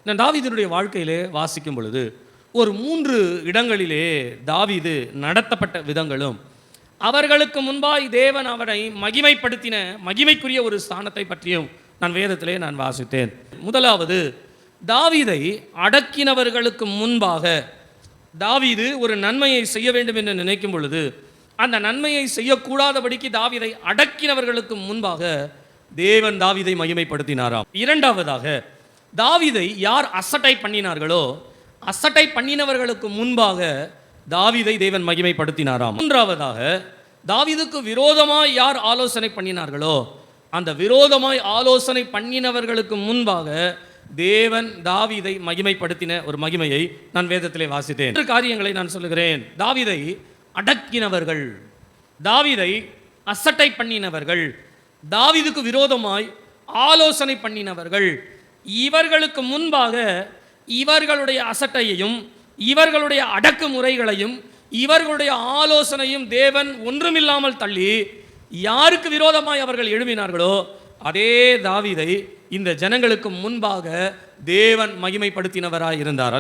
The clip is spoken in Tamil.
நான் தாவீதினுடைய வாழ்க்கையிலே வாசிக்கும் பொழுது ஒரு 3 இடங்களிலே தாவீது நடத்தப்பட்ட விதங்களும் அவர்களுக்கு முன்பாய் தேவன் அவனை மகிமைப்படுத்தின மகிமைக்குரிய ஒரு ஸ்தானத்தை பற்றியும் நான் வேதத்திலே நான் வாசித்தேன். முதலாவது, தாவீதை அடக்கினவர்களுக்கு முன்பாக தாவீது ஒரு நன்மையை செய்ய வேண்டும் என்று நினைக்கும் பொழுது அந்த நன்மையை செய்யக்கூடாதபடிக்கு தாவீதை அடக்கினவர்களுக்கு முன்பாக தேவன் தாவீதை மகிமைப்படுத்தினாராம். இரண்டாவதாக, தாவீதை யார் அசட்டை பண்ணினார்களோ அசட்டை பண்ணினவர்களுக்கு முன்பாக தாவீதை தேவன் மகிமைப்படுத்தினாராம். மூன்றாவதாக, தாவீதுக்கு விரோதமாய் யார் ஆலோசனை பண்ணினார்களோ அந்த விரோதமாய் ஆலோசனை பண்ணினவர்களுக்கு முன்பாக தேவன் தாவீதை மகிமைப்படுத்தின ஒரு மகிமையை நான் வேதத்திலே வாசித்தேன். 3 காரியங்களை நான் சொல்லுகிறேன். தாவீதை அடக்கினவர்கள், தாவீதை அசட்டை பண்ணினவர்கள், தாவீதுக்கு விரோதமாய் ஆலோசனை பண்ணினவர்கள், இவர்களுக்கு முன்பாக இவர்களுடைய அசட்டையையும் இவர்களுடைய அடக்குமுறைகளையும் இவர்களுடைய ஆலோசனையும் தேவன் ஒன்றுமில்லாமல் தள்ளி யாருக்கு விரோதமாய் அவர்கள் எழுப்பினார்களோ அதே தாவீதை இந்த ஜனங்களுக்கு முன்பாக தேவன் மகிமைப்படுத்தினவராய் இருந்தார்.